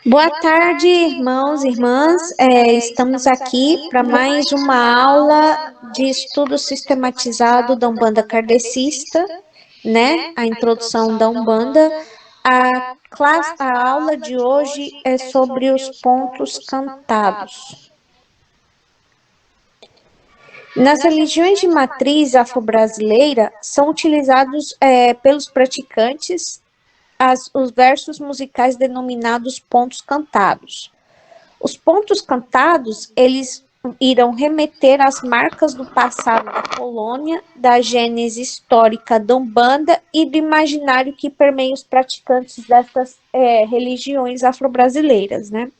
Boa tarde, irmãos e irmãs. Estamos aqui para mais uma aula de estudo sistematizado da Umbanda Kardecista, né? A introdução da Umbanda. A aula de hoje é sobre os pontos cantados. Nas religiões de matriz afro-brasileira, são utilizados pelos praticantes os versos musicais denominados pontos cantados. Os pontos cantados, eles irão remeter às marcas do passado da colônia, da gênese histórica da Umbanda e do imaginário que permeia os praticantes dessas religiões afro-brasileiras, né?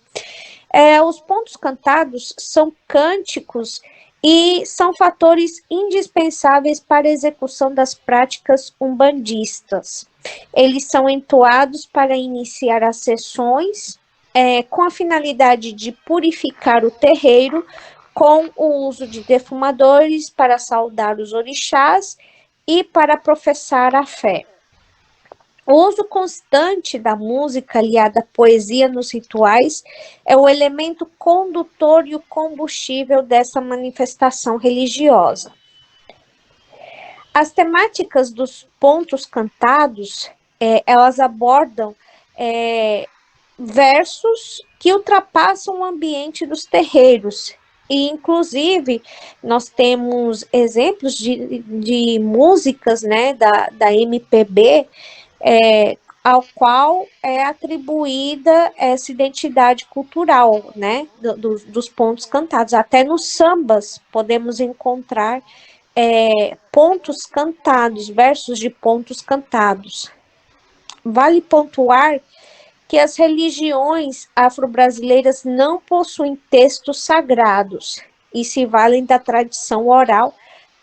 Os pontos cantados são cânticos e são fatores indispensáveis para a execução das práticas umbandistas. Eles são entoados para iniciar as sessões, com a finalidade de purificar o terreiro, com o uso de defumadores para saudar os orixás e para professar a fé. O uso constante da música aliada à poesia nos rituais é o elemento condutor e o combustível dessa manifestação religiosa. As temáticas dos pontos cantados, elas abordam versos que ultrapassam o ambiente dos terreiros. E, inclusive, nós temos exemplos de músicas, né, da MPB, ao qual é atribuída essa identidade cultural, né, dos pontos cantados. Até nos sambas podemos encontrar pontos cantados, versos de pontos cantados. Vale pontuar que as religiões afro-brasileiras não possuem textos sagrados e se valem da tradição oral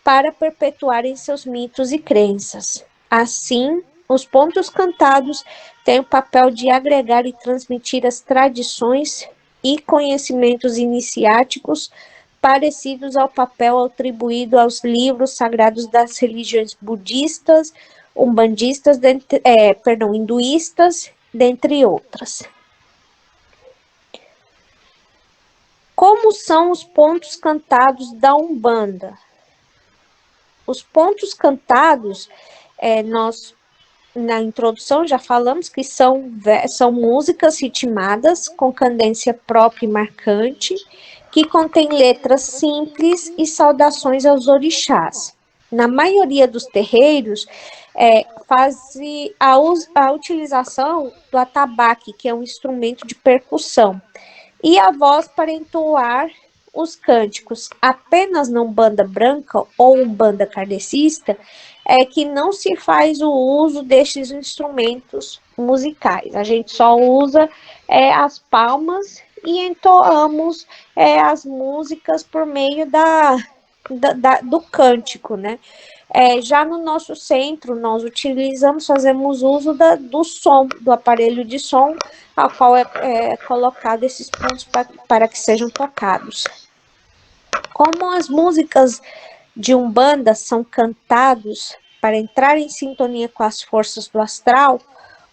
para perpetuarem seus mitos e crenças. Assim, os pontos cantados têm o papel de agregar e transmitir as tradições e conhecimentos iniciáticos parecidos ao papel atribuído aos livros sagrados das religiões budistas, umbandistas, hinduístas, dentre outras. Como são os pontos cantados da Umbanda? Os pontos cantados, nós na introdução já falamos que são músicas ritmadas com cadência própria e marcante, que contém letras simples e saudações aos orixás. Na maioria dos terreiros, faz a utilização do atabaque, que é um instrumento de percussão, e a voz para entoar os cânticos. Apenas na Umbanda branca ou Umbanda kardecista é que não se faz o uso destes instrumentos musicais. A gente só usa as palmas e entoamos as músicas por meio do cântico, né? Já no nosso centro, nós fazemos uso do som, do aparelho de som, ao qual é colocado esses pontos para que sejam tocados. Como as músicas de Umbanda são cantados para entrar em sintonia com as forças do astral,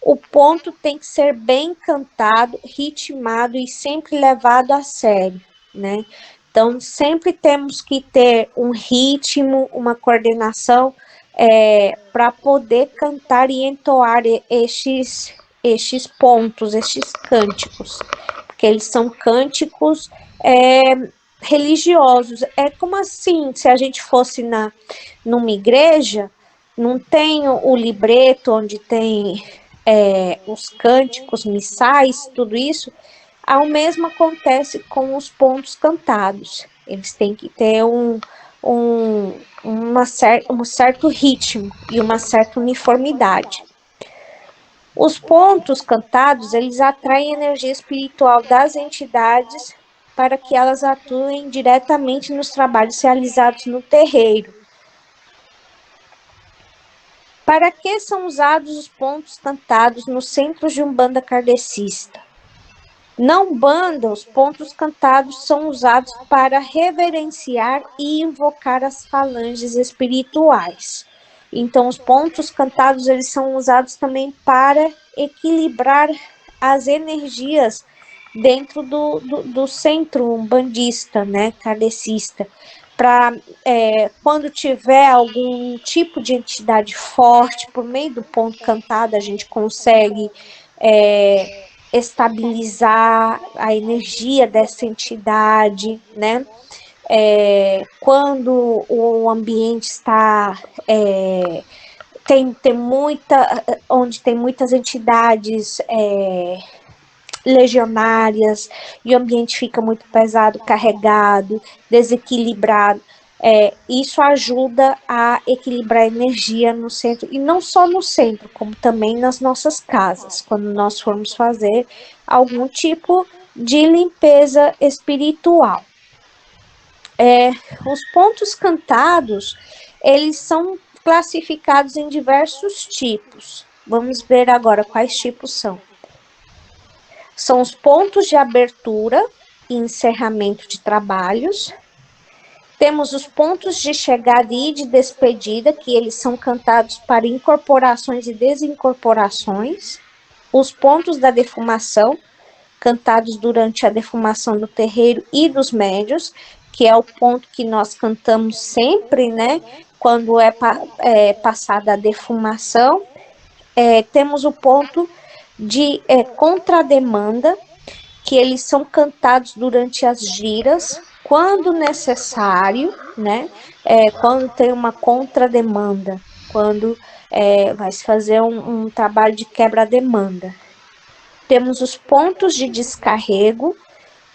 o ponto tem que ser bem cantado, ritmado e sempre levado a sério, né? Então, sempre temos que ter um ritmo, uma coordenação para poder cantar e entoar estes pontos, estes cânticos, porque eles são cânticos religiosos. É como assim, se a gente fosse numa igreja, não tem o libreto onde tem os cânticos missais, tudo isso. Ao mesmo acontece com os pontos cantados. Eles têm que ter um certo ritmo e uma certa uniformidade. Os pontos cantados, eles atraem a energia espiritual das entidades para que elas atuem diretamente nos trabalhos realizados no terreiro. Para que são usados os pontos cantados nos centros de Umbanda kardecista? Na Umbanda, os pontos cantados são usados para reverenciar e invocar as falanges espirituais. Então, os pontos cantados, eles são usados também para equilibrar as energias dentro do centro umbandista, né, kardecista, para quando tiver algum tipo de entidade forte, por meio do ponto cantado, a gente consegue estabilizar a energia dessa entidade, né? Quando o ambiente está tem muita, onde tem muitas entidades legionárias e o ambiente fica muito pesado, carregado, desequilibrado. Isso ajuda a equilibrar a energia no centro, e não só no centro, como também nas nossas casas, quando nós formos fazer algum tipo de limpeza espiritual. Os pontos cantados, eles são classificados em diversos tipos. Vamos ver agora quais tipos são. São os pontos de abertura e encerramento de trabalhos. Temos os pontos de chegada e de despedida, que eles são cantados para incorporações e desincorporações. Os pontos da defumação, cantados durante a defumação do terreiro e dos médios, que é o ponto que nós cantamos sempre, né? Quando passada a defumação. Temos o ponto de contrademanda, que eles são cantados durante as giras, quando necessário, né? Quando tem uma contrademanda, quando vai se fazer um trabalho de quebra-demanda. Temos os pontos de descarrego,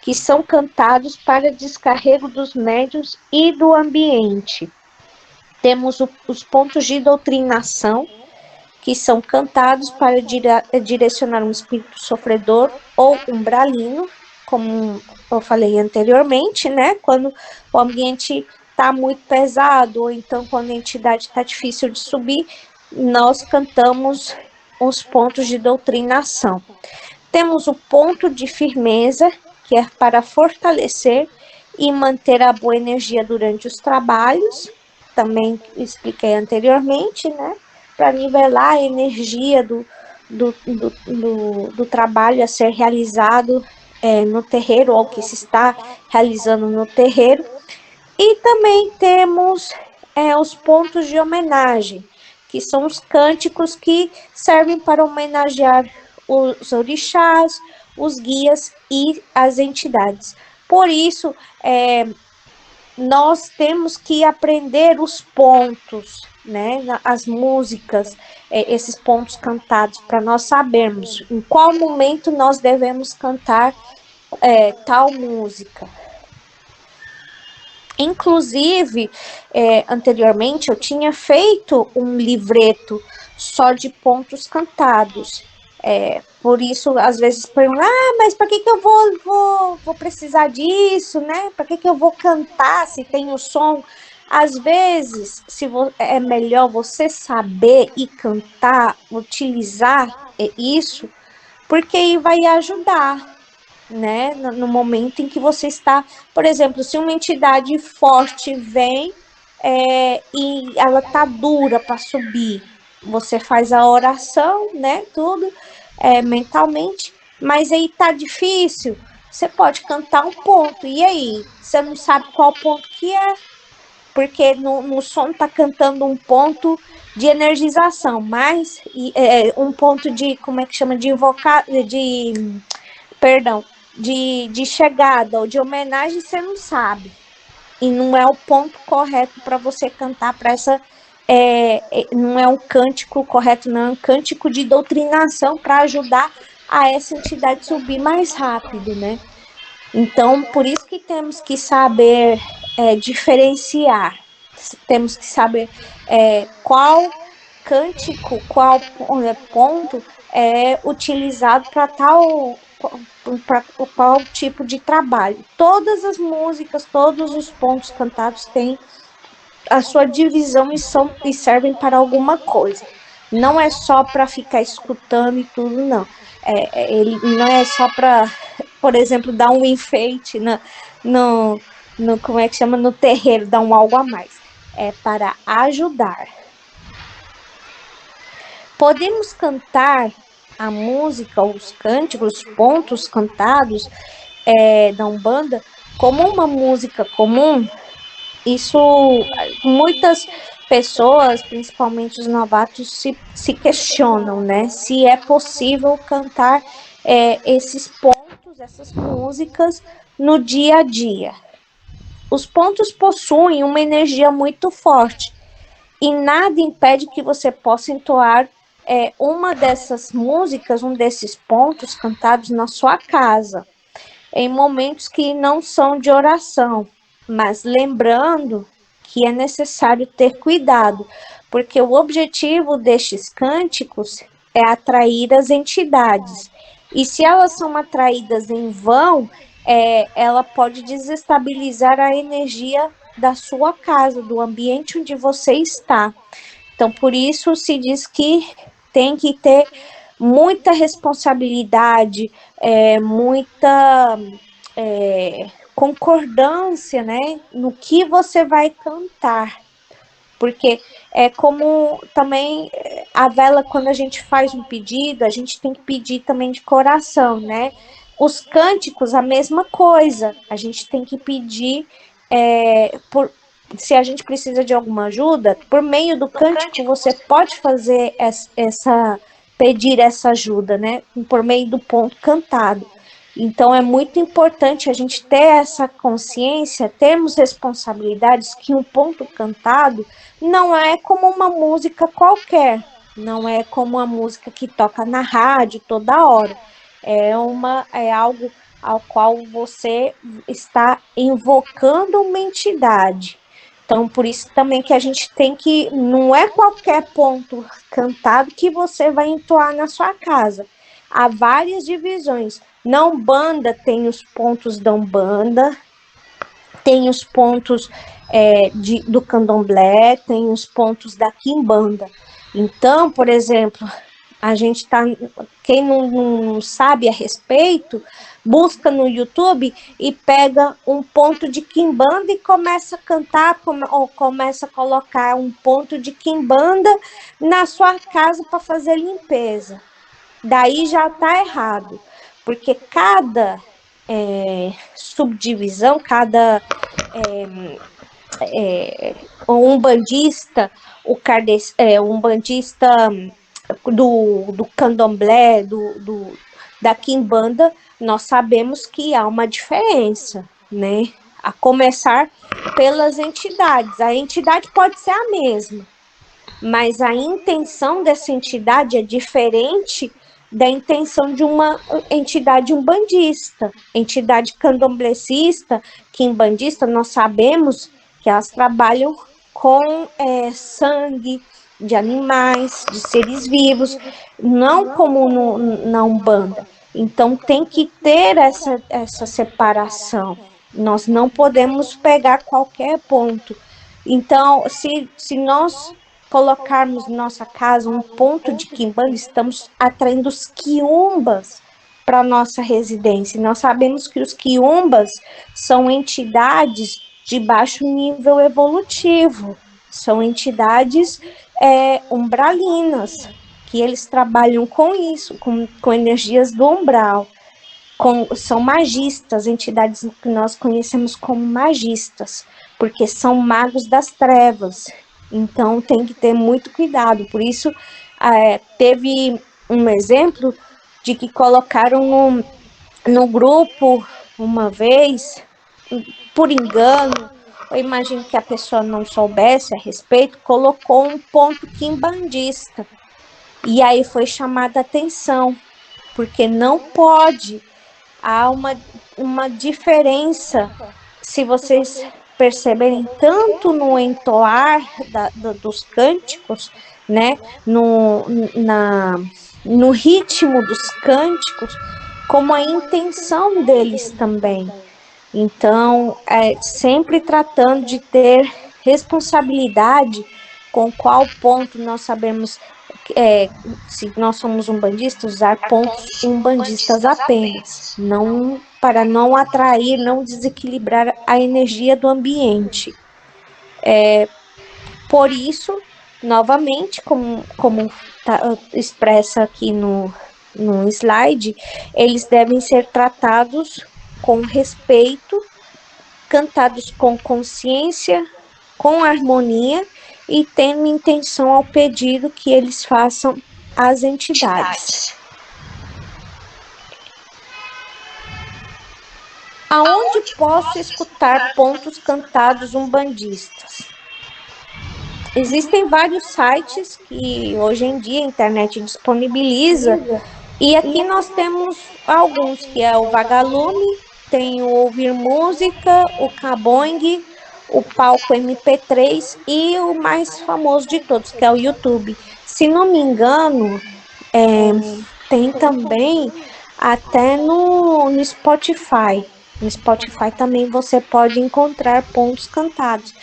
que são cantados para descarrego dos médiuns e do ambiente. Temos os pontos de doutrinação, que são cantados para direcionar um espírito sofredor ou umbralino, como eu falei anteriormente, né? Quando o ambiente está muito pesado, ou então quando a entidade está difícil de subir, nós cantamos os pontos de doutrinação. Temos o ponto de firmeza, que é para fortalecer e manter a boa energia durante os trabalhos, também expliquei anteriormente, né? Para nivelar a energia do trabalho a ser realizado no terreiro, ou que se está realizando no terreiro. E também temos os pontos de homenagem, que são os cânticos que servem para homenagear os orixás, os guias e as entidades. Por isso, nós temos que aprender os pontos, né, as músicas, esses pontos cantados, para nós sabermos em qual momento nós devemos cantar tal música. Inclusive, anteriormente eu tinha feito um livreto só de pontos cantados. Por isso, às vezes perguntam, mas para que eu vou precisar disso, né? Para que eu vou cantar se tem o som? Às vezes, é melhor você saber e cantar, utilizar isso, porque aí vai ajudar, né? No momento em que você está, por exemplo, se uma entidade forte vem e ela tá dura para subir, você faz a oração, né? Tudo mentalmente, mas aí tá difícil, você pode cantar um ponto, e aí? Você não sabe qual ponto que é, porque no som tá cantando um ponto de energização, mas um ponto de, como é que chama, de invocar, de chegada ou de homenagem, você não sabe. E não é o ponto correto para você cantar para essa. Não é um cântico correto, não é um cântico de doutrinação para ajudar a essa entidade subir mais rápido, né? Então, por isso que temos que saber diferenciar, temos que saber qual cântico, qual ponto é utilizado para qual tipo de trabalho. Todas as músicas, todos os pontos cantados têm a sua divisão e servem para alguma coisa. Não é só para ficar escutando e tudo, não. Ele não é só para, por exemplo, dar um enfeite no como é que chama, no terreiro, dar um algo a mais. É para ajudar. Podemos cantar a música, os cânticos, os pontos cantados da Umbanda como uma música comum, isso muitas pessoas, principalmente os novatos, se questionam, né? Se é possível cantar esses pontos, essas músicas no dia a dia. Os pontos possuem uma energia muito forte e nada impede que você possa entoar uma dessas músicas, um desses pontos cantados na sua casa, em momentos que não são de oração, mas lembrando que é necessário ter cuidado, porque o objetivo destes cânticos é atrair as entidades. E se elas são atraídas em vão, ela pode desestabilizar a energia da sua casa, do ambiente onde você está. Então, por isso se diz que tem que ter muita responsabilidade, muita concordância, né, no que você vai cantar. Porque é como também a vela, quando a gente faz um pedido, a gente tem que pedir também de coração, né? Os cânticos, a mesma coisa. A gente tem que pedir se a gente precisa de alguma ajuda, por meio do cântico você pode fazer pedir essa ajuda, né? Por meio do ponto cantado. Então é muito importante a gente ter essa consciência, termos responsabilidades que um ponto cantado não é como uma música qualquer, não é como uma música que toca na rádio toda hora. É algo ao qual você está invocando uma entidade. Então, por isso também que a gente tem que, não é qualquer ponto cantado que você vai entoar na sua casa. Há várias divisões. Na Umbanda tem os pontos da Umbanda, tem os pontos do Candomblé, tem os pontos da Quimbanda. Então, por exemplo, a gente tá, quem não sabe a respeito, busca no YouTube e pega um ponto de quimbanda e começa a cantar, ou começa a colocar um ponto de quimbanda na sua casa para fazer limpeza. Daí já está errado, porque cada subdivisão, cada umbandista, umbandista do candomblé, da quimbanda, nós sabemos que há uma diferença, né? A começar pelas entidades. A entidade pode ser a mesma, mas a intenção dessa entidade é diferente da intenção de uma entidade umbandista. Entidade candomblessista, quimbandista, nós sabemos que elas trabalham com sangue de animais, de seres vivos, não como na Umbanda. Então tem que ter essa separação. Nós não podemos pegar qualquer ponto. Então, se nós colocarmos em nossa casa um ponto de quimbanda, estamos atraindo os quiumbas para nossa residência. Nós sabemos que os quiumbas são entidades de baixo nível evolutivo, são entidades umbralinas, que eles trabalham com isso, com energias do umbral. São magistas, entidades que nós conhecemos como magistas, porque são magos das trevas. Então tem que ter muito cuidado. Por isso teve um exemplo de que colocaram no grupo uma vez, por engano, eu imagino que a pessoa não soubesse a respeito, colocou um ponto quimbandista. E aí foi chamada a atenção, porque não pode. Há uma diferença, se vocês perceberem, tanto no entoar dos cânticos, né, no ritmo dos cânticos, como a intenção deles também. Então, sempre tratando de ter responsabilidade com qual ponto nós sabemos, se nós somos umbandistas, usar pontos umbandistas apenas, não, para não atrair, não desequilibrar a energia do ambiente. Por isso, novamente, como expressa aqui no slide, eles devem ser tratados com respeito, cantados com consciência, com harmonia e tendo intenção ao pedido que eles façam às entidades. Aonde posso escutar pontos cantados umbandistas? Existem vários sites que hoje em dia a internet disponibiliza, e aqui nós temos alguns, que é o Vagalume, tem o Ouvir Música, o Kaboing, o Palco MP3 e o mais famoso de todos, que é o YouTube. Se não me engano, tem também até no Spotify. No Spotify também você pode encontrar pontos cantados.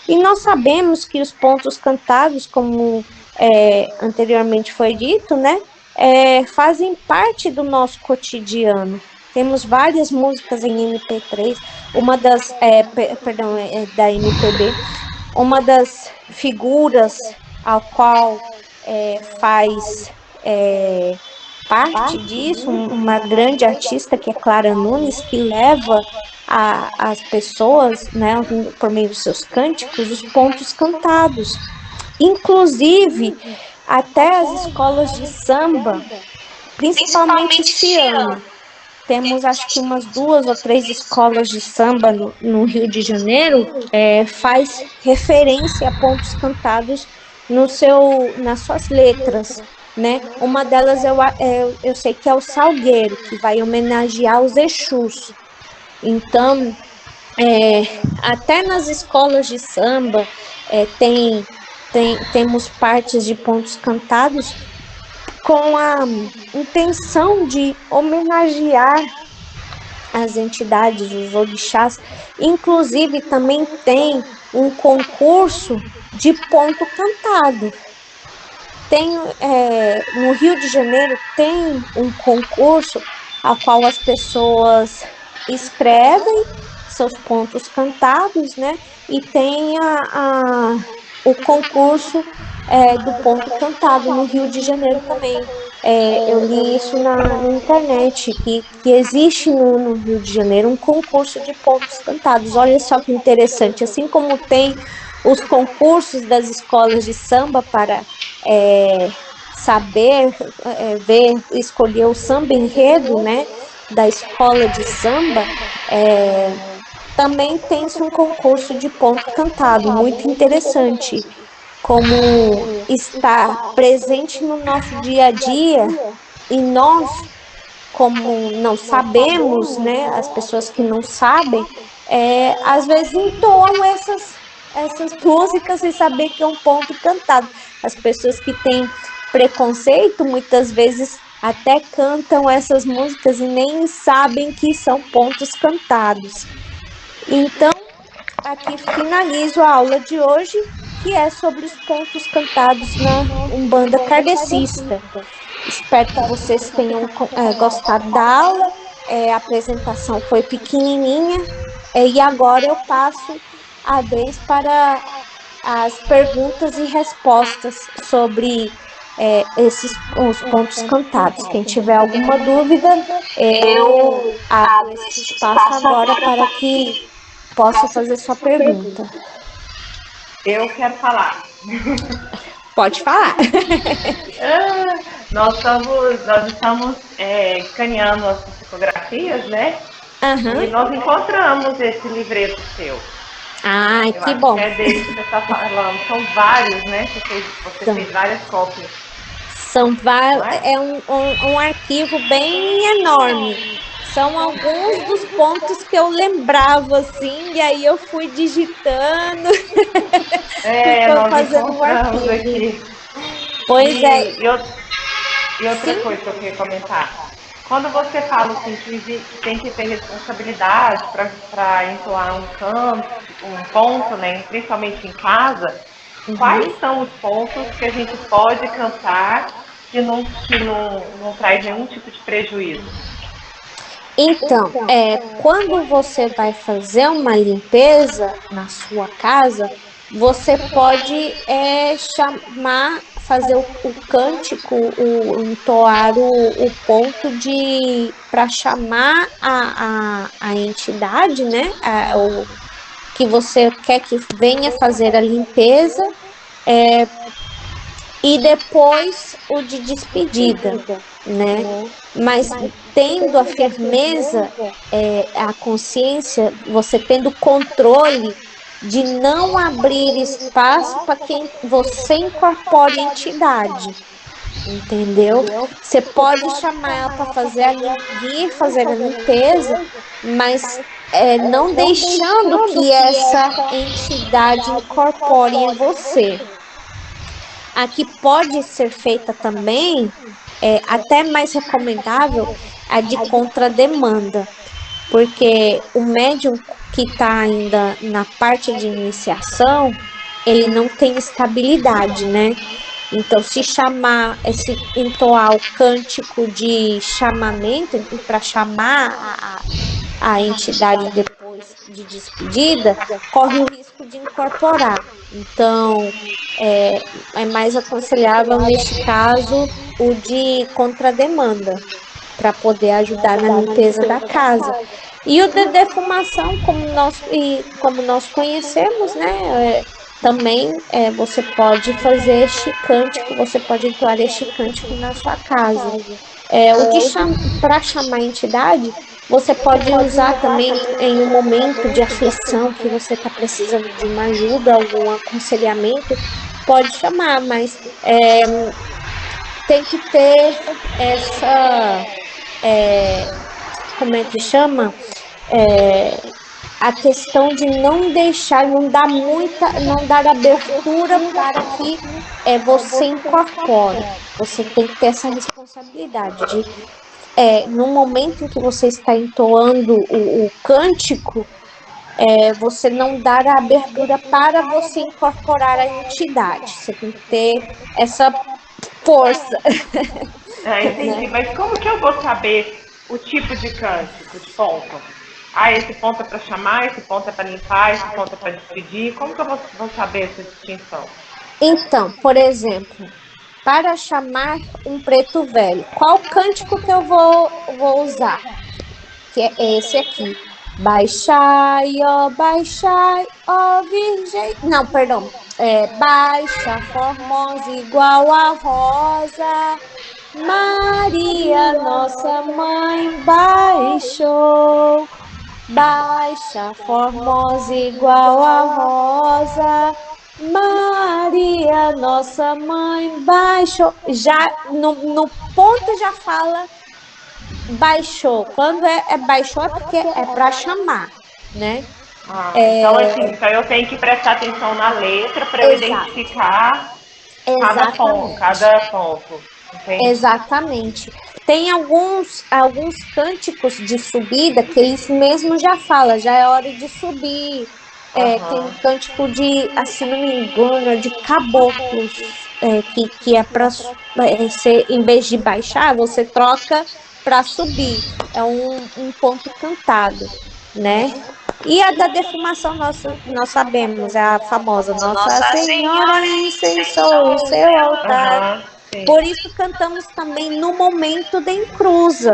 E nós sabemos que os pontos cantados, como anteriormente foi dito, né, fazem parte do nosso cotidiano. Temos várias músicas em MP3, uma das, da MPB, uma das figuras a qual faz parte disso, uma grande artista que é Clara Nunes, que leva as pessoas, né, por meio dos seus cânticos, os pontos cantados. Inclusive, até as escolas de samba, principalmente esse ano, temos acho que umas 2 ou 3 escolas de samba no Rio de Janeiro, faz referência a pontos cantados nas suas letras, né? Uma delas eu sei que é o Salgueiro, que vai homenagear os Exus. Então, até nas escolas de samba temos partes de pontos cantados com a intenção de homenagear as entidades, os orixás. Inclusive, também tem um concurso de ponto cantado. No Rio de Janeiro tem um concurso ao qual as pessoas escrevem seus pontos cantados, né? E tem o concurso do ponto cantado no Rio de Janeiro também. Eu li isso na internet, que existe no Rio de Janeiro um concurso de pontos cantados. Olha só que interessante, assim como tem os concursos das escolas de samba para saber escolher o samba enredo, né, da escola de samba, também tem-se um concurso de ponto cantado, muito interessante, como está presente no nosso dia a dia, e nós, como não sabemos, né, as pessoas que não sabem, às vezes entoam essas músicas sem saber que é um ponto cantado. As pessoas que têm preconceito, muitas vezes até cantam essas músicas e nem sabem que são pontos cantados. Então, aqui finalizo a aula de hoje, que é sobre os pontos cantados na Umbanda Kardecista. Espero que vocês tenham gostado da aula. A apresentação foi pequenininha, e agora eu passo a vez para as perguntas e respostas sobre os pontos cantados. Quem tiver alguma dúvida, eu abro esse espaço agora para que possa fazer sua pergunta. Eu quero falar. Pode falar. Nós estamos escaneando as psicografias, né? Uhum. E nós encontramos esse livreto seu. Ai, que bom. É dele que você está falando. São vários, né? Você fez várias cópias. São vários. É um arquivo bem enorme. São alguns dos pontos que eu lembrava, assim, e aí eu fui digitando. Nós fazendo um arquivo. Aqui. Pois E outra coisa que eu queria comentar. Quando você fala assim, que tem que ter responsabilidade para entoar um ponto, né, principalmente em casa, quais são os pontos que a gente pode cantar que não traz nenhum tipo de prejuízo? Então, quando você vai fazer uma limpeza na sua casa, você pode fazer o cântico, entoar o ponto para chamar a entidade, né? O que você quer que venha fazer a limpeza, e depois o de despedida, né? Mas tendo a firmeza, a consciência, você tendo controle de não abrir espaço para quem você incorpore entidade, entendeu? Você pode chamar ela para vir fazer a limpeza, mas não deixando que essa entidade incorpore em você. A que pode ser feita também, até mais recomendável, a de contrademanda, porque o médium que está ainda na parte de iniciação, ele não tem estabilidade, né? Então, se entoar o cântico de chamamento, para chamar a entidade depois de despedida, corre o risco de incorporar. Então, é mais aconselhável, neste caso, o de contrademanda, para poder ajudar na limpeza da casa. E o de defumação, como nós conhecemos, né? Também você pode fazer este cântico, você pode entoar este cântico na sua casa. Para chamar a entidade, você pode usar também em um momento de aflição que você está precisando de uma ajuda, algum aconselhamento, pode chamar, mas tem que ter essa, como é que chama? A questão de não deixar, não dar abertura para que você incorpore. Você tem que ter essa responsabilidade de, no momento em que você está entoando o cântico, você não dar a abertura para você incorporar a entidade. Você tem que ter essa força. Entendi. Mas como que eu vou saber o tipo de cântico, de ponto? Esse ponto é para chamar, esse ponto é para limpar, esse ponto é para despedir. Como que eu vou saber essa distinção? Então, por exemplo, para chamar um preto velho, qual cântico que eu vou usar? Que é esse aqui. Baixai, ó virgem. Não, perdão. Baixa, formosa, igual a rosa. Maria, nossa mãe, baixou. Baixa, formosa, igual a rosa. Maria, nossa mãe, baixou. Já no ponto já fala baixou. Quando baixou é porque é para chamar, né? Então, assim, então eu tenho que prestar atenção na letra para eu identificar cada ponto. Entendi. Exatamente. Tem alguns cânticos de subida que eles mesmo já falam, já é hora de subir. Tem cântico de, se não me engano, de caboclos, que é para ser, em vez de baixar, você troca para subir. É um ponto cantado, né? E a da defumação nós sabemos, é a famosa Nossa Senhora incensou o seu altar. Por isso cantamos também no momento da encruza,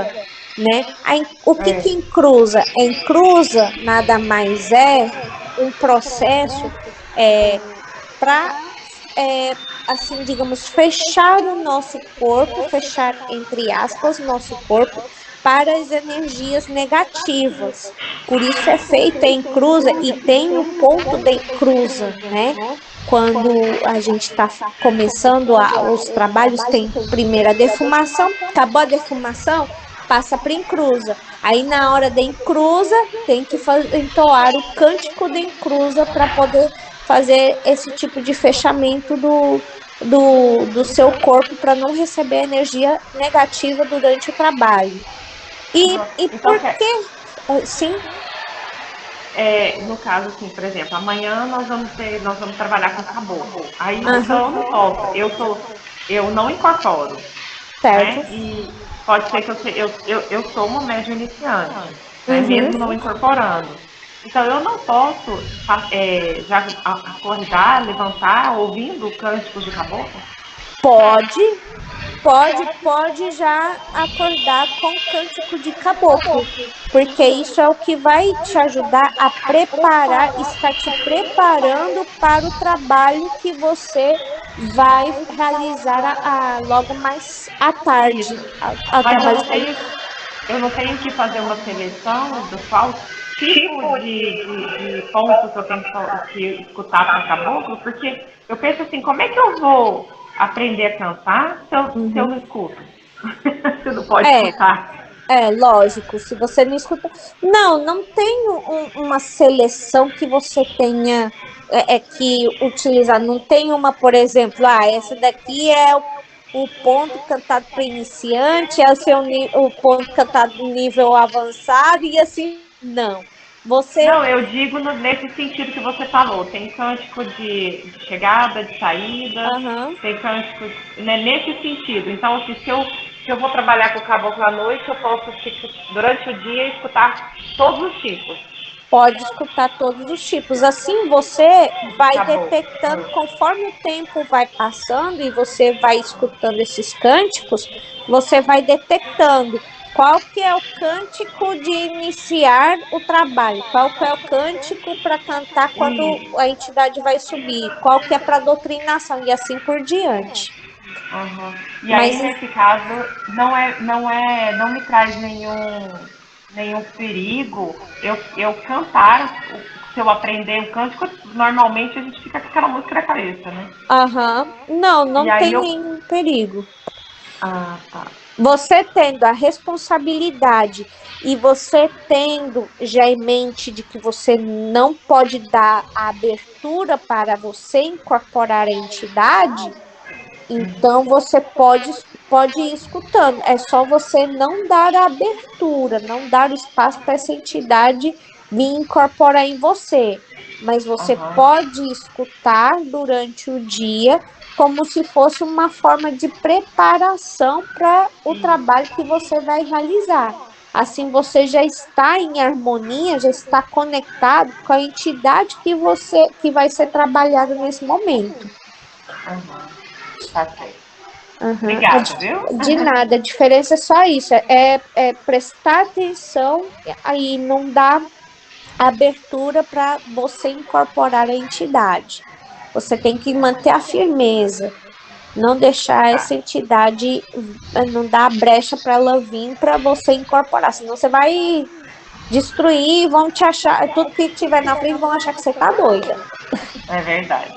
né? O que encruza? Encruza nada mais é um processo para, assim, digamos, fechar o nosso corpo, fechar, entre aspas, o nosso corpo para as energias negativas. Por isso é feita a encruza e tem o ponto da encruza, né? Quando a gente está começando os trabalhos, tem primeiro a defumação, acabou a defumação, passa para encruza. Aí na hora da encruza, tem que entoar o cântico da encruza para poder fazer esse tipo de fechamento do seu corpo para não receber energia negativa durante o trabalho. E por que? Sim. No caso, assim, por exemplo, amanhã nós vamos trabalhar com caboclo. Aí então eu não posso, eu não incorporo. Certo. Né? E pode ser que eu sou uma médium iniciante, né? Mesmo não incorporando. Então eu não posso já acordar, levantar, ouvindo cânticos de caboclo? Pode já acordar com cântico de caboclo, porque isso é o que vai te ajudar a preparar, está te preparando para o trabalho que você vai realizar logo mais à tarde. Isso. Ao Mas trabalho eu não tenho que fazer uma seleção do qual tipo de ponto que eu tenho que escutar para caboclo, porque eu penso assim, como é que eu vou aprender a cantar se eu não escuto? Você não pode é, escutar. lógico, se você não escuta. Não tem uma seleção que você tenha que utilizar. Não tem uma, por exemplo, essa daqui é o ponto cantado para iniciante, é o ponto cantado nível avançado, e assim, não. Você. Não, eu digo nesse sentido que você falou. Tem cântico de chegada, de saída, Aham. tem cântico, né, nesse sentido. Então, assim, se eu vou trabalhar com o caboclo à noite, eu posso, durante o dia, escutar todos os tipos Pode escutar todos os tipos. Assim você de vai caboclo. detectando, conforme o tempo vai passando e você vai escutando esses cânticos, você vai detectando qual que é o cântico de iniciar o trabalho, qual que é o cântico para cantar quando E, a entidade vai subir, qual que é para doutrinação e assim por diante. uhum. E Mas aí, nesse caso, não me traz nenhum perigo eu cantar. Se eu aprender o cântico, normalmente a gente fica com aquela música na cabeça, né? não E aí tem eu. nenhum perigo. Ah, tá. Você tendo a responsabilidade e você tendo já em mente de que você não pode dar a abertura para você incorporar a entidade, então você pode ir escutando. É só você não dar a abertura, não dar o espaço para essa entidade vir incorporar em você. Mas você Aham. pode escutar durante o dia como se fosse uma forma de preparação para o trabalho que você vai realizar. Assim você já está em harmonia, já está conectado com a entidade que vai ser trabalhada nesse momento. Aham. Tá certo. Uhum. Obrigada, viu? De nada, a diferença é só isso, é prestar atenção e não dar abertura para você incorporar a entidade. Você tem que manter a firmeza, não deixar Tá. essa entidade, não dar brecha para ela vir para você incorporar, senão você vai destruir, vão te achar, tudo que tiver na frente vão achar que você tá doida. É verdade.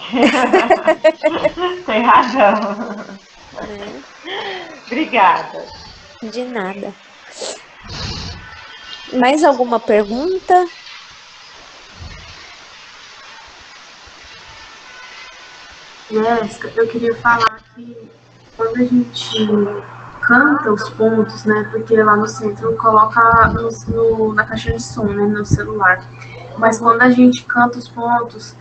Tem razão. Né? Obrigada. De nada. Mais alguma pergunta? Jéssica, eu queria falar que quando a gente canta os pontos, né? Porque lá no centro coloca na caixa de som, né? No celular. Mas quando a gente canta os pontos,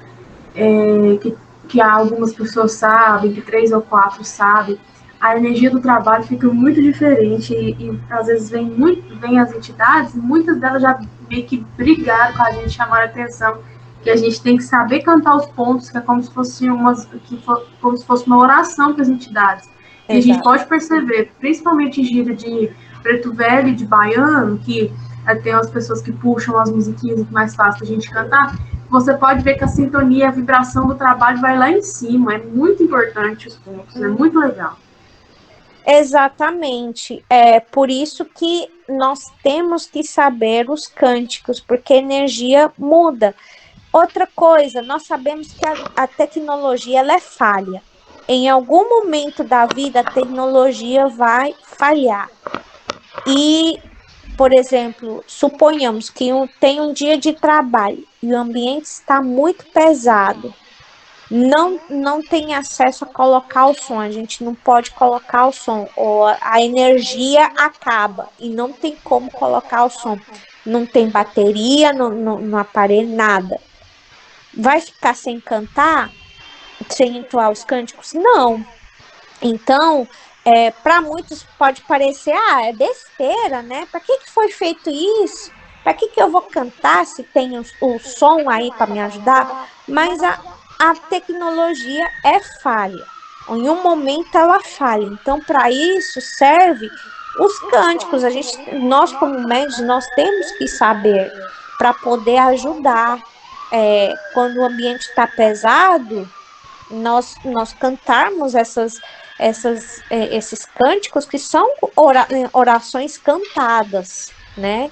que algumas pessoas sabem, que 3 ou 4 sabem, a energia do trabalho fica muito diferente e às vezes vem as entidades, muitas delas já meio que brigaram com a gente, chamaram a atenção que a gente tem que saber cantar os pontos, que é como se fosse como se fosse uma oração para as entidades. E a gente Exato. pode perceber, principalmente em gíria de preto velho e de baiano, que tem as pessoas que puxam as musiquinhas mais fácil a gente cantar, você pode ver que a sintonia, a vibração do trabalho vai lá em cima. É muito importante os pontos, é muito legal. Exatamente. É por isso que nós temos que saber os cânticos, porque a energia muda. Outra coisa, nós sabemos que a tecnologia ela é falha. Em algum momento da vida, a tecnologia vai falhar. E, por exemplo, suponhamos que tem um dia de trabalho e o ambiente está muito pesado, não tem acesso a colocar o som, a gente não pode colocar o som, ou a energia acaba e não tem como colocar o som. Não tem bateria no aparelho, nada. Vai ficar sem cantar, sem entoar os cânticos? Não. Então, para muitos pode parecer, é besteira, né? Para que foi feito isso? Para que eu vou cantar se tem o som aí para me ajudar? Mas a tecnologia é falha. em um momento ela falha. Então, para isso serve os cânticos. Nós como médicos, nós temos que saber para poder ajudar. Quando o ambiente está pesado, nós cantarmos esses cânticos que são orações cantadas, né?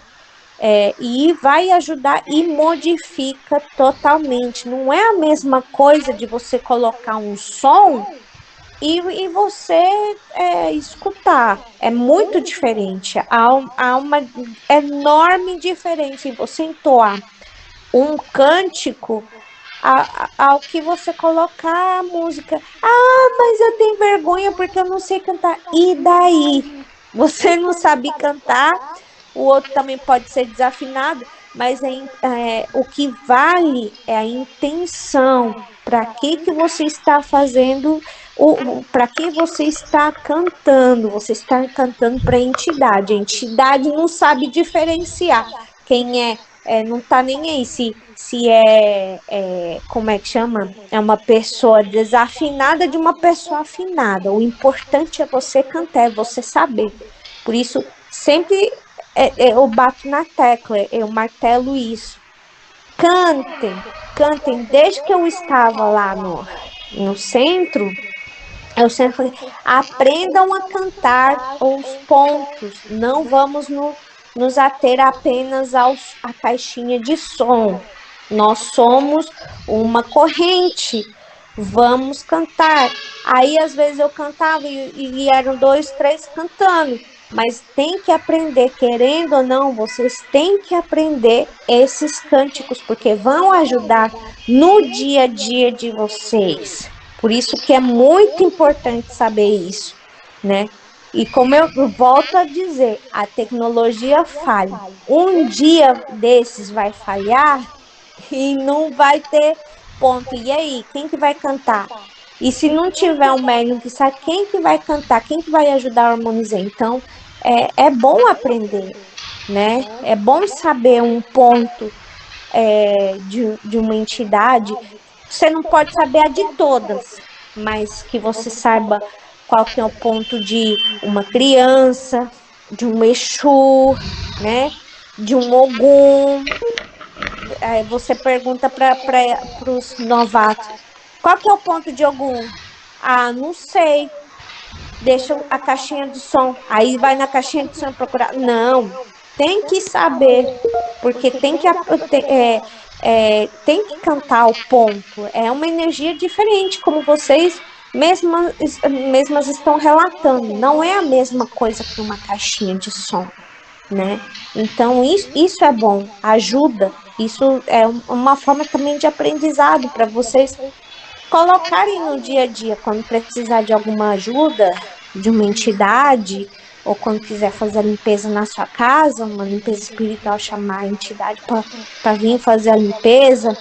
E vai ajudar e modifica totalmente. Não é a mesma coisa de você colocar um som e você escutar. É muito diferente. Há uma enorme diferença em você entoar um cântico ao que você colocar a música. Ah, mas eu tenho vergonha porque eu não sei cantar. E daí? Você não sabe cantar, o outro também pode ser desafinado, mas o que vale é a intenção. Para que você está fazendo, para que você está cantando? Você está cantando para a entidade não sabe diferenciar quem não tá nem aí se como é que chama? É uma pessoa desafinada de uma pessoa afinada. O importante é você cantar, é você saber. Por isso, sempre eu bato na tecla, eu martelo isso. Cantem. Desde que eu estava lá no centro, eu sempre falei, aprendam a cantar os pontos, não vamos nos ater apenas à caixinha de som. Nós somos uma corrente, vamos cantar. Aí, às vezes, eu cantava e eram 2, 3 cantando, mas tem que aprender, querendo ou não, vocês têm que aprender esses cânticos, porque vão ajudar no dia a dia de vocês. Por isso que é muito importante saber isso, né? E como eu volto a dizer, a tecnologia falha. Um dia desses vai falhar e não vai ter ponto. E aí, quem que vai cantar? E se não tiver um médium que sabe quem que vai cantar, quem que vai ajudar a harmonizar? Então, é bom aprender, né? É bom saber um ponto de uma entidade. Você não pode saber a de todas, mas que você saiba qual que é o ponto de uma criança, de um Exu, né? De um Ogum. Aí você pergunta para os novatos, qual que é o ponto de Ogum? Ah, não sei. Deixa a caixinha de som. Aí vai na caixinha de som procurar. Não, tem que saber, porque tem que cantar o ponto. É uma energia diferente, como vocês mesmas estão relatando. Não é a mesma coisa que uma caixinha de som, né? Então, isso é bom, ajuda. Isso é uma forma também de aprendizado para vocês colocarem no dia a dia, quando precisar de alguma ajuda de uma entidade, ou quando quiser fazer a limpeza na sua casa, uma limpeza espiritual, chamar a entidade para vir fazer a limpeza,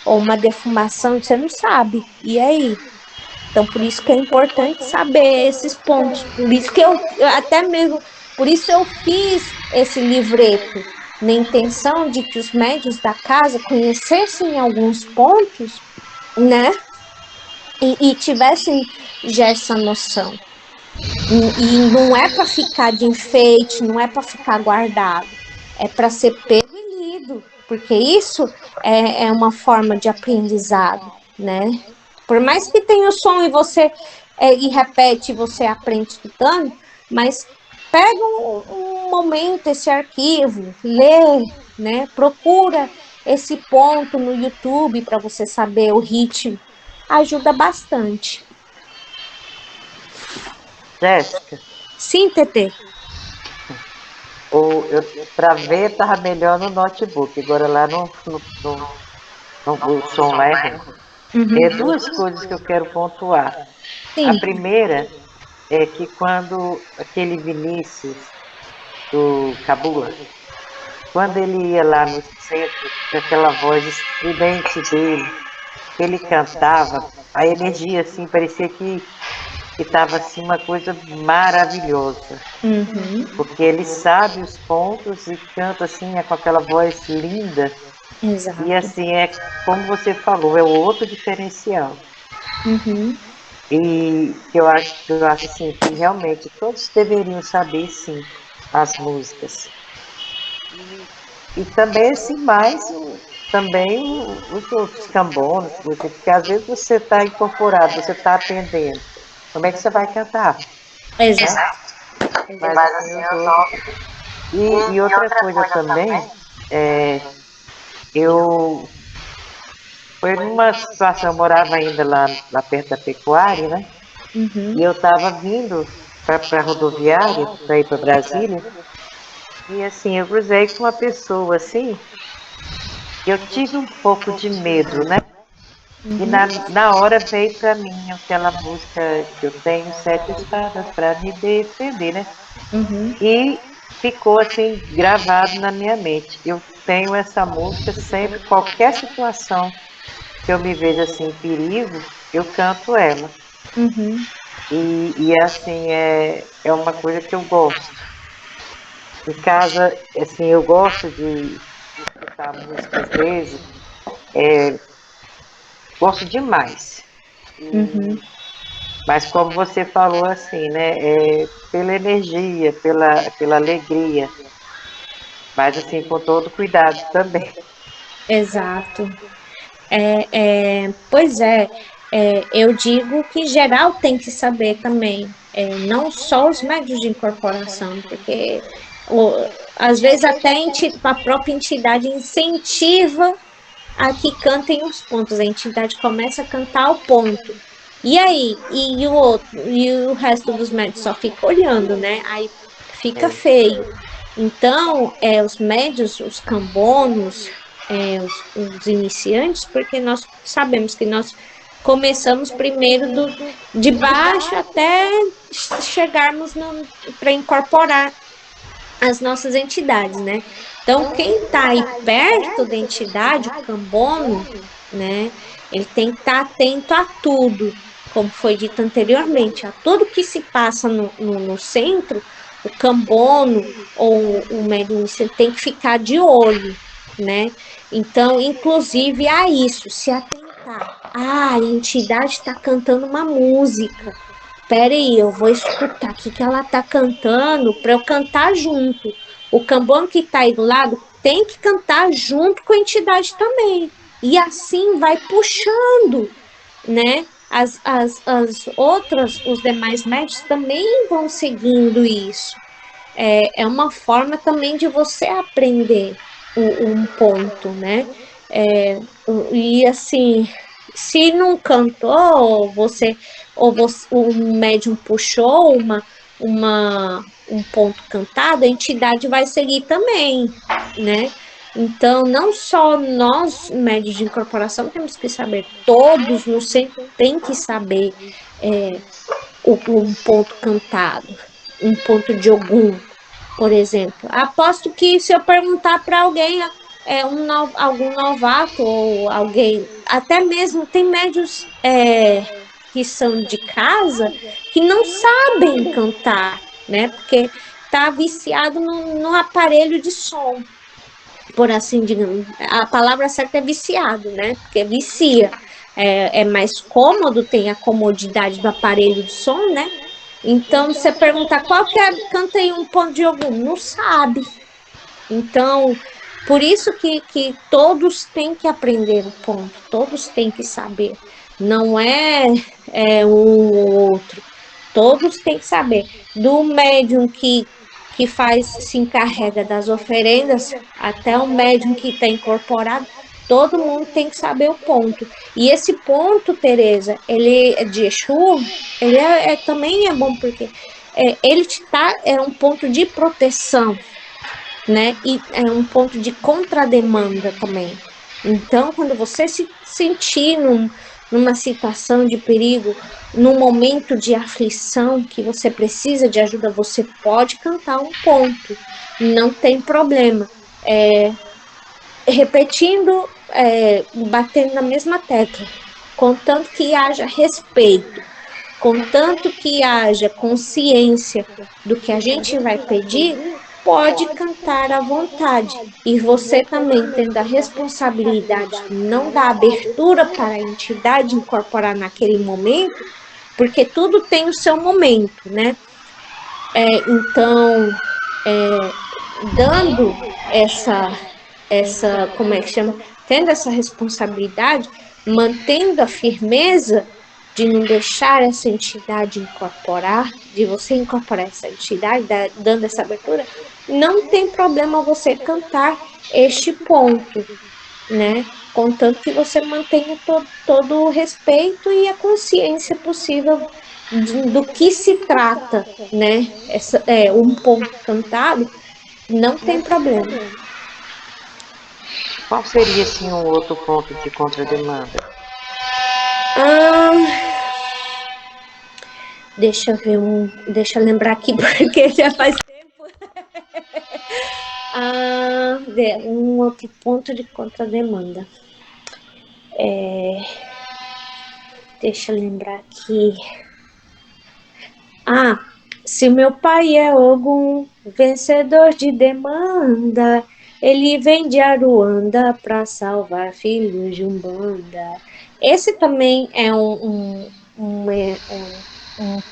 ou uma defumação, você não sabe. E aí? Então, por isso que é importante saber esses pontos. Por isso que por isso eu fiz esse livreto, na intenção de que os médios da casa conhecessem alguns pontos, né? E tivessem já essa noção. E não é para ficar de enfeite, não é para ficar guardado, é para ser pego e lido, porque isso é uma forma de aprendizado, né? Por mais que tenha o som e você e repete, você aprende escutando, mas pega um momento, esse arquivo, lê, né? Procura esse ponto no YouTube para você saber o ritmo. Ajuda bastante. Jéssica? Sim, TT. Para ver, estava melhor no notebook. Agora lá no o som lá é ruim. Uhum. Duas coisas que eu quero pontuar. Sim. A primeira é que quando aquele Vinícius do Cabula, quando ele ia lá no centro, com aquela voz estridente dele, ele cantava, a energia assim, parecia que estava assim uma coisa maravilhosa. Uhum. Porque ele sabe os pontos e canta assim, com aquela voz linda. Exato. E assim, como você falou, é o outro diferencial. Uhum. E eu acho assim, que realmente todos deveriam saber, sim, as músicas. E também, assim, também os outros cambonos, porque às vezes você está incorporado, você está aprendendo. Como é que você vai cantar? Né? Exato. Mas assim, os outros. E outra coisa também, é, eu foi numa situação, eu morava ainda lá perto da pecuária, né? Uhum. E eu estava vindo para a rodoviária, para ir para Brasília, e assim, eu cruzei com uma pessoa assim, eu tive um pouco de medo, né? E na hora veio para mim aquela música que eu tenho sete espadas para me defender, né? Uhum. E ficou assim gravado na minha mente. Eu tenho essa música sempre, qualquer situação que eu me vejo assim em perigo, eu canto ela. Uhum. E assim, é uma coisa que eu gosto. Em casa, assim, eu gosto de escutar música às vezes, gosto demais. Uhum. Mas como você falou assim, né, pela energia, pela alegria, mas assim, com todo cuidado também. Exato. Pois é, eu digo que geral tem que saber também, não só os médios de incorporação, porque às vezes até a própria entidade incentiva a que cantem os pontos, a entidade começa a cantar o ponto. E aí, e o resto dos médios só fica olhando, né? Aí fica É, feio. Então, os médios, os cambonos, os iniciantes, porque nós sabemos que nós começamos primeiro de baixo até chegarmos para incorporar as nossas entidades, né? Então, quem está aí perto da entidade, o cambono, né? Ele tem que estar atento a tudo, como foi dito anteriormente, a tudo que se passa no centro, o cambono ou o médium tem que ficar de olho, né? Então, inclusive a isso, se atentar. Ah, a entidade está cantando uma música. Pera aí, eu vou escutar o que ela tá cantando para eu cantar junto. O cambono que tá aí do lado tem que cantar junto com a entidade também. E assim vai puxando, né? As outras, os demais médicos também vão seguindo isso. É uma forma também de você aprender um ponto, né? E assim, se não cantou, o médium puxou um ponto cantado, a entidade vai seguir também, né? Então, não só nós, médios de incorporação, temos que saber, todos no centro têm que saber um ponto cantado, um ponto de algum, por exemplo. Aposto que se eu perguntar para alguém, algum novato ou alguém, até mesmo tem médios que são de casa que não sabem cantar, né? Porque tá viciado no aparelho de som, por assim digamos. A palavra certa é viciado, né? Porque vicia. É mais cômodo, tem a comodidade do aparelho de som, né? Então, você perguntar qual que é, canta aí um ponto de algum, não sabe. Então, por isso que todos têm que aprender o ponto, todos têm que saber. Não um ou outro, todos têm que saber. Do médium que se encarrega das oferendas, até o médium que está incorporado, todo mundo tem que saber o ponto. E esse ponto, Tereza, ele é de Exu, ele também é bom porque é um ponto de proteção, né? E é um ponto de contrademanda também. Então, quando você se sentir numa situação de perigo, num momento de aflição que você precisa de ajuda, você pode cantar um ponto, não tem problema. Repetindo, batendo na mesma tecla, contanto que haja respeito, contanto que haja consciência do que a gente vai pedir, pode cantar à vontade. E você também tendo a responsabilidade de não dar abertura para a entidade incorporar naquele momento, porque tudo tem o seu momento, né? Então, dando como é que chama? Tendo essa responsabilidade, mantendo a firmeza de não deixar essa entidade incorporar, de você incorporar essa entidade, dando essa abertura, não tem problema você cantar este ponto, né? Contanto que você mantenha todo o respeito e a consciência possível do que se trata, né? Um ponto cantado não tem problema. Qual seria, assim, um outro ponto de contrademanda? Deixa eu ver deixa eu lembrar aqui porque já faz tempo. Um outro ponto de contrademanda. Deixa eu lembrar aqui. Se meu pai é algum vencedor de demanda, ele vem de Aruanda para salvar filhos de Umbanda. Esse também é um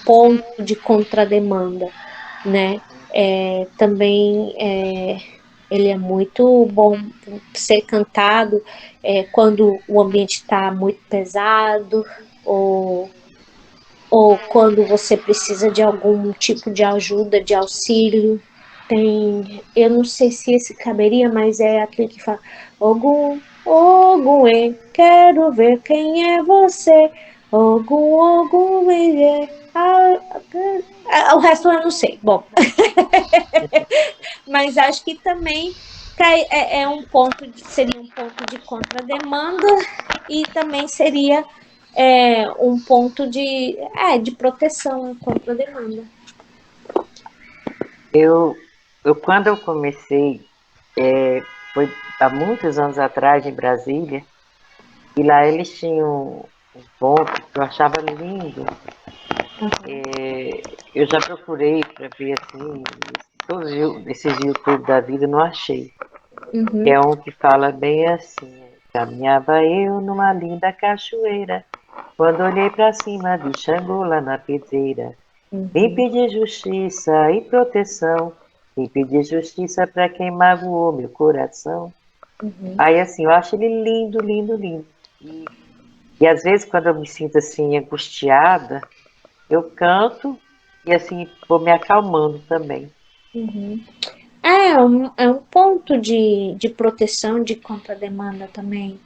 ponto de contrademanda, né? Também ele é muito bom ser cantado quando o ambiente está muito pesado ou quando você precisa de algum tipo de ajuda, de auxílio. Eu não sei se esse caberia, mas é aquele que fala: Ogum, Ogum, quero ver quem é você. Ogum, Ogum, o resto eu não sei. Bom, mas acho que também seria um ponto de contrademanda e também seria um ponto de proteção contra a demanda. Quando eu comecei, foi há muitos anos atrás, em Brasília, e lá eles tinham um ponto que eu achava lindo. Eu já procurei para ver, assim, todos esses YouTube da vida, não achei. Uhum. É um que fala bem assim: caminhava eu numa linda cachoeira, quando olhei para cima vi Xangô lá na pedreira. Vim pedir justiça e proteção, vim pedir justiça para quem magoou meu coração. Aí, assim, eu acho ele lindo, lindo, lindo. E às vezes, quando eu me sinto assim, angustiada, eu canto e assim, vou me acalmando também. É um ponto de proteção de contra-demanda também.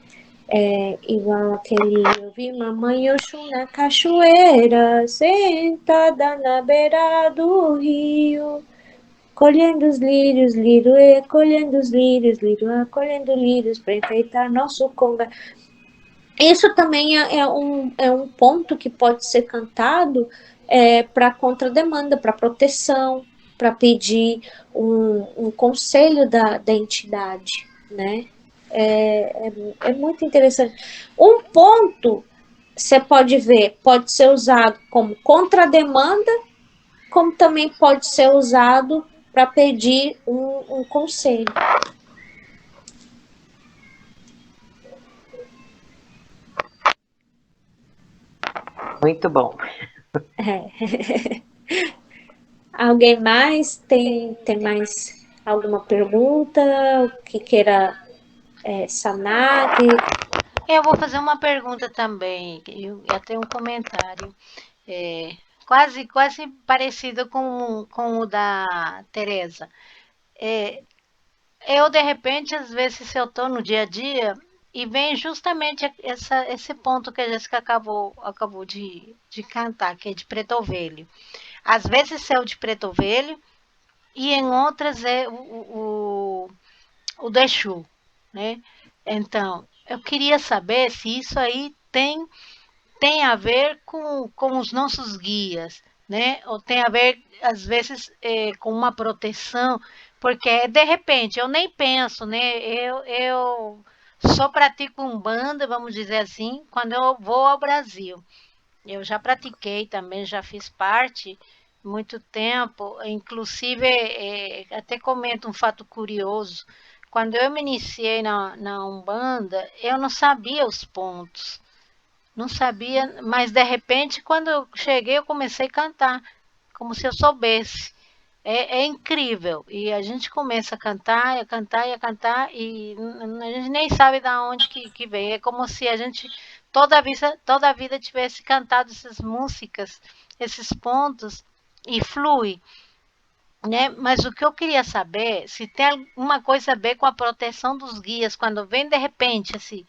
Igual aquele: eu vi mamãe Oxum na cachoeira, sentada na beira do rio, colhendo os lírios, liroê, colhendo os lírios, liroá, colhendo lírios para enfeitar nosso conga. Isso também é um ponto que pode ser cantado para contrademanda, para proteção, para pedir um conselho da entidade, né? É muito interessante. Um ponto, você pode ver, pode ser usado como contrademanda, como também pode ser usado para pedir um conselho. Muito bom. Alguém mais tem mais alguma pergunta que queira sanar? Eu vou fazer uma pergunta também, e até um comentário. Quase parecido com o da Tereza. Eu, de repente, às vezes, se eu estou no dia a dia, e vem justamente esse ponto que a Jéssica acabou de cantar, que é de preto ovelho. Às vezes é o de preto ovelho, e em outras é o do Exu, né? Então, eu queria saber se isso aí tem a ver com os nossos guias, né? Ou tem a ver, às vezes, com uma proteção, porque de repente eu nem penso, né? Eu só pratico Umbanda, vamos dizer assim, quando eu vou ao Brasil. Eu já pratiquei também, já fiz parte muito tempo, inclusive até comento um fato curioso. Quando eu me iniciei na Umbanda, eu não sabia os pontos. não sabia, mas de repente, quando eu cheguei, eu comecei a cantar, como se eu soubesse. É incrível. E a gente começa a cantar e a cantar, e a gente nem sabe de onde que vem. É como se a gente toda a vida tivesse cantado essas músicas, esses pontos, e flui. Né? Mas o que eu queria saber, se tem alguma coisa a ver com a proteção dos guias, quando vem de repente, assim,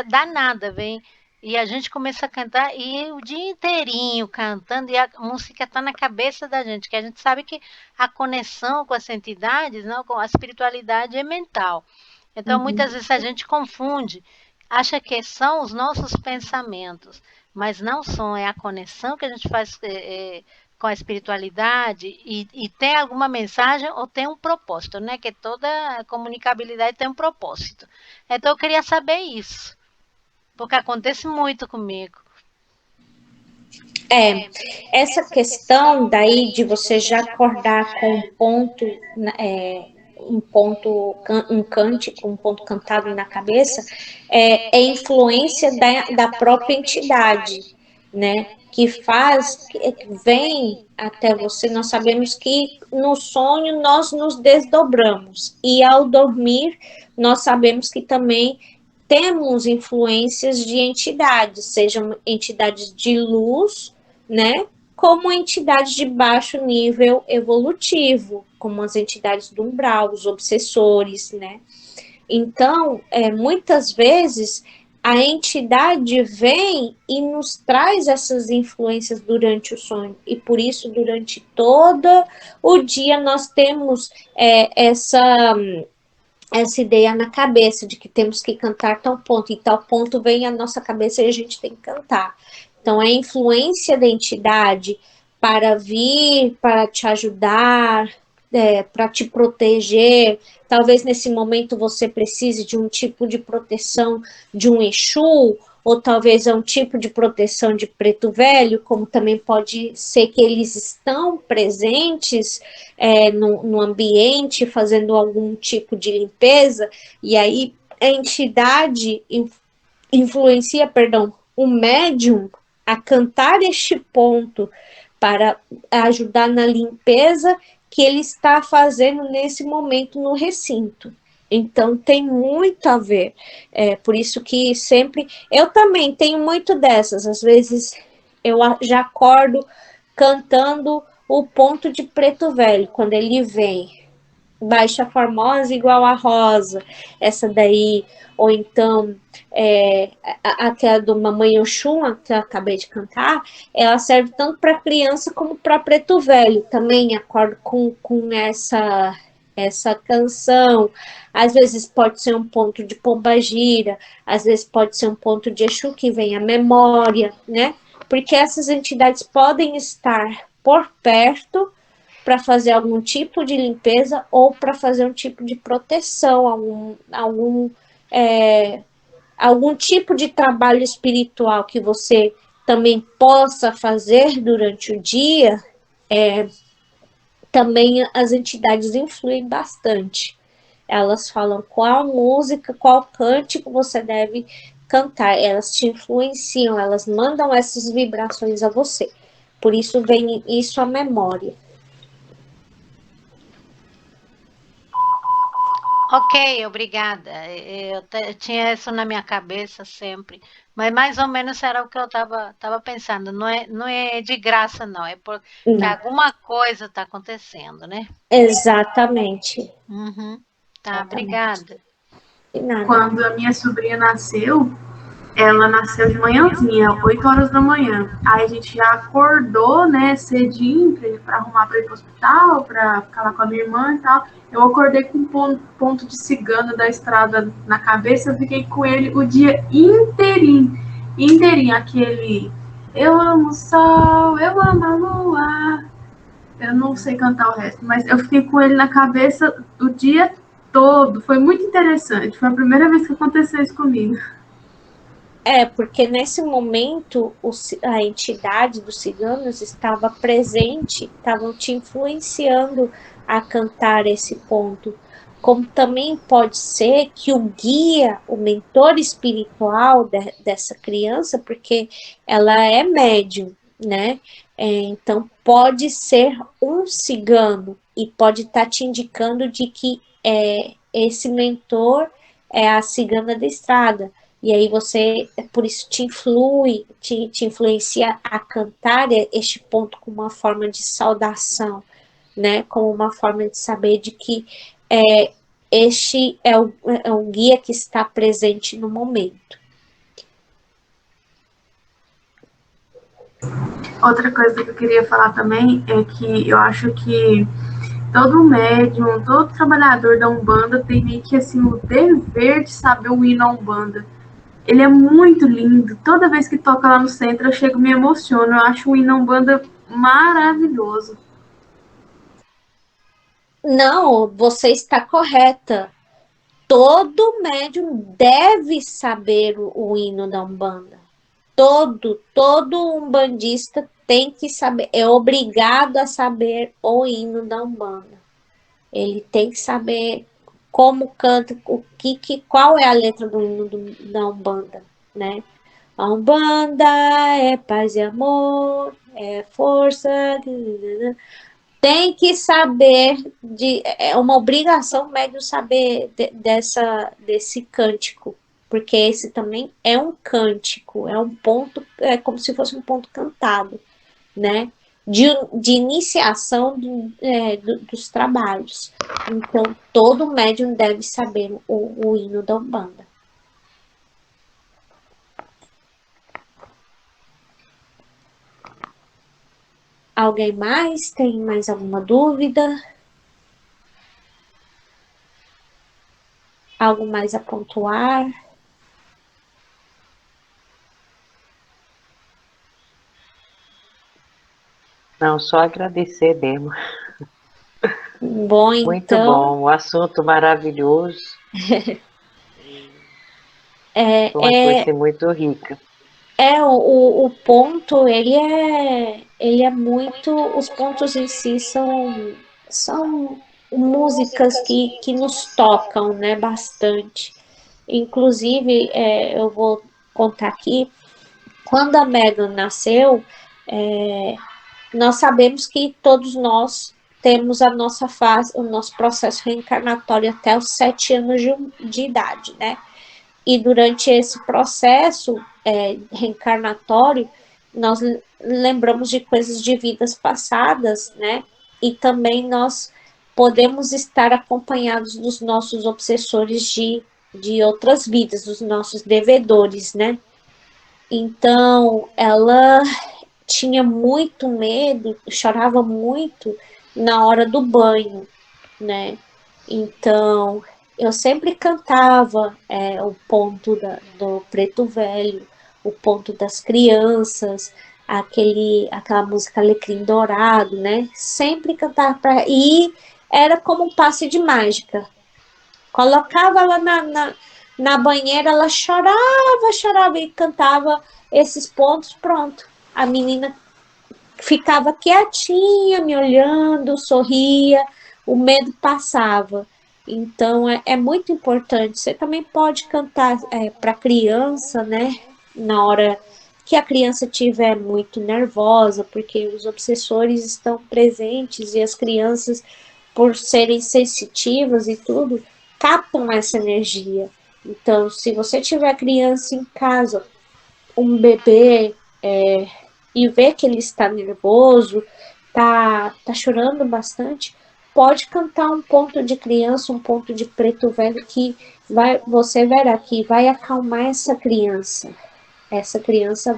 dá nada, vem, e a gente começa a cantar, e o dia inteirinho cantando, e a música está na cabeça da gente, que a gente sabe que a conexão com as entidades, não, com a espiritualidade é mental. Então, muitas vezes a gente confunde, acha que são os nossos pensamentos, mas não são, é a conexão que a gente faz com a espiritualidade e tem alguma mensagem ou tem um propósito, né? Que toda comunicabilidade tem um propósito. Então, eu queria saber isso, porque acontece muito comigo. Essa questão daí de você já acordar com um cântico, um ponto cantado na cabeça, é influência da própria entidade, né? Que vem até você. Nós sabemos que no sonho nós nos desdobramos, e ao dormir nós sabemos que também temos influências de entidades, sejam entidades de luz, né? Como entidades de baixo nível evolutivo, como as entidades do umbral, os obsessores, né? Então, muitas vezes a entidade vem e nos traz essas influências durante o sonho, e por isso durante todo o dia nós temos essa ideia na cabeça de que temos que cantar tal ponto, e tal ponto vem à nossa cabeça e a gente tem que cantar. Então, é a influência da entidade para vir, para te ajudar, para te proteger. Talvez nesse momento você precise de um tipo de proteção de um Exu, ou talvez é um tipo de proteção de preto velho, como também pode ser que eles estão presentes no ambiente, fazendo algum tipo de limpeza, e aí a entidade influencia, o médium a cantar este ponto para ajudar na limpeza que ele está fazendo nesse momento no recinto. Então tem muito a ver. Por isso que sempre. Eu também tenho muito dessas. Às vezes eu já acordo cantando o ponto de preto velho, quando ele vem. Baixa Formosa igual a Rosa, essa daí, ou então aquela do Mamãe Oxum, que eu acabei de cantar, ela serve tanto para criança como para preto velho. Também acordo com essa canção. Às vezes pode ser um ponto de pombagira, às vezes pode ser um ponto de Exu que vem à memória, né? Porque essas entidades podem estar por perto para fazer algum tipo de limpeza ou para fazer um tipo de proteção, algum tipo de trabalho espiritual que você também possa fazer durante o dia. Também as entidades influem bastante. Elas falam qual música, qual cântico você deve cantar. Elas te influenciam, elas mandam essas vibrações a você. Por isso vem isso à memória. Ok, obrigada. Eu tinha isso na minha cabeça sempre, mas mais ou menos era o que eu estava pensando. Não é de graça, não, é porque alguma coisa está acontecendo, né? Exatamente. Tá, obrigada. De nada. Quando a minha sobrinha nasceu, ela nasceu de manhãzinha, 8 horas da manhã. Aí a gente já acordou, né, cedinho, pra arrumar pra ir pro hospital, pra ficar lá com a minha irmã e tal. Eu acordei com um ponto de cigano da estrada na cabeça, eu fiquei com ele o dia inteirinho. Inteirinho, aquele eu amo o sol, eu amo a lua. Eu não sei cantar o resto, mas eu fiquei com ele na cabeça o dia todo. Foi muito interessante. Foi a primeira vez que aconteceu isso comigo. Porque nesse momento a entidade dos ciganos estava presente, estavam te influenciando a cantar esse ponto. como também pode ser que o guia, o mentor espiritual dessa criança, porque ela é médium, né? Então, pode ser um cigano e pode estar te indicando de que esse mentor é a cigana da estrada. E aí você, por isso te influi, te influencia a cantar este ponto como uma forma de saudação, né? Como uma forma de saber de que este é o guia que está presente no momento. Outra coisa que eu queria falar também é que eu acho que todo médium, todo trabalhador da Umbanda tem meio que assim o dever de saber o hino à Umbanda. Ele é muito lindo. Toda vez que toca lá no centro, eu chego e me emociono. Eu acho o hino à Umbanda maravilhoso. Não, você está correta. Todo médium deve saber o hino da Umbanda. Todo umbandista tem que saber, é obrigado a saber o hino da Umbanda. Ele tem que saber como canta, qual é a letra do hino da Umbanda, né? A Umbanda é paz e amor, é força. Tem que saber é uma obrigação médio saber desse cântico, porque esse também é um cântico, é um ponto, é como se fosse um ponto cantado, né? De iniciação dos trabalhos. Então, todo médium deve saber o hino da Umbanda. Alguém mais? Tem mais alguma dúvida? Algo mais a pontuar? Não, só agradecer mesmo. Bom, Muito então. bom, o assunto maravilhoso. Foi uma coisa assim, muito rica. O ponto, ele é muito, os pontos em si são músicas que nos tocam, né, bastante. Inclusive, eu vou contar aqui, quando a Megan nasceu, nós sabemos que todos nós temos a nossa fase, o nosso processo reencarnatório até os 7 anos de idade, né? E durante esse processo reencarnatório, nós lembramos de coisas de vidas passadas, né? E também nós podemos estar acompanhados dos nossos obsessores de outras vidas, dos nossos devedores, né? Então, ela tinha muito medo, chorava muito na hora do banho, né? Então, eu sempre cantava o ponto do Preto Velho, o ponto das crianças, aquela música Alecrim Dourado, né? Sempre cantava para e era como um passe de mágica. Colocava ela na banheira, ela chorava e cantava esses pontos, pronto. A menina ficava quietinha, me olhando, sorria, o medo passava. Então é muito importante. Você também pode cantar para criança, né? Na hora que a criança estiver muito nervosa, porque os obsessores estão presentes e as crianças, por serem sensitivas e tudo, captam essa energia. Então, se você tiver criança em casa, um bebê, e ver que ele está nervoso, tá chorando bastante, pode cantar um ponto de criança, um ponto de preto velho que você verá que vai acalmar essa criança. Essa criança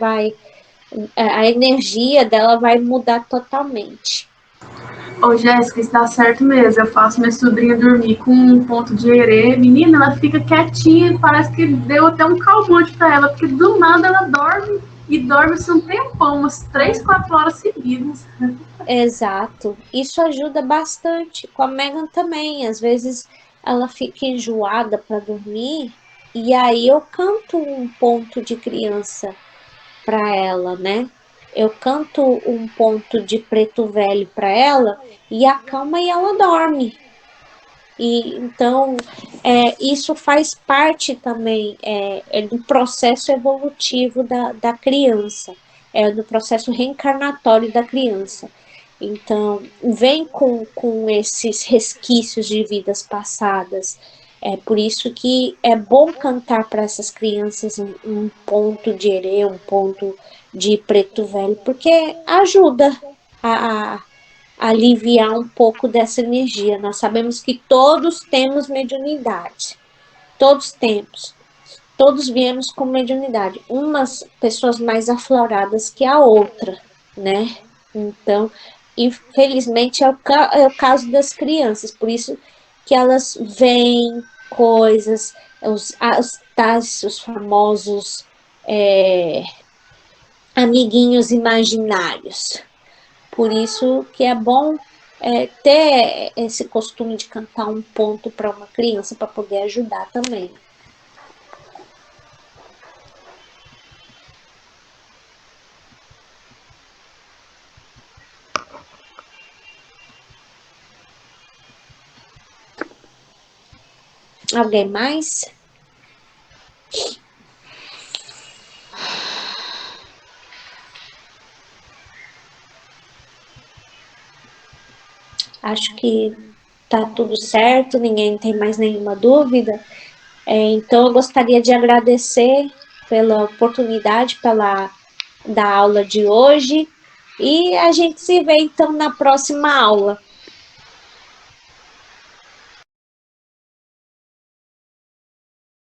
a energia dela vai mudar totalmente. Ô, Jéssica, está certo mesmo. Eu faço minha sobrinha dormir com um ponto de herê. Menina, ela fica quietinha, parece que deu até um calmante para ela, porque do nada ela dorme e dorme assim, um tempão, umas 3, 4 horas seguidas. Exato. Isso ajuda bastante. Com a Megan também. Às vezes ela fica enjoada para dormir e aí eu canto um ponto de criança para ela, né? Eu canto um ponto de preto velho para ela e acalma e ela dorme. E então isso faz parte também do processo evolutivo da criança, do processo reencarnatório da criança. Então, vem com esses resquícios de vidas passadas. É por isso que é bom cantar para essas crianças um ponto de herê, um ponto de preto velho, porque ajuda a aliviar um pouco dessa energia. Nós sabemos que todos temos mediunidade, todos temos, todos viemos com mediunidade, umas pessoas mais afloradas que a outra, né? Então, infelizmente é o caso das crianças, por isso que elas veem coisas, os famosos amiguinhos imaginários. Por isso que é bom ter esse costume de cantar um ponto para uma criança para poder ajudar também. Alguém mais? Acho que tá tudo certo, ninguém tem mais nenhuma dúvida. Então, eu gostaria de agradecer pela oportunidade, da aula de hoje. E a gente se vê, então, na próxima aula.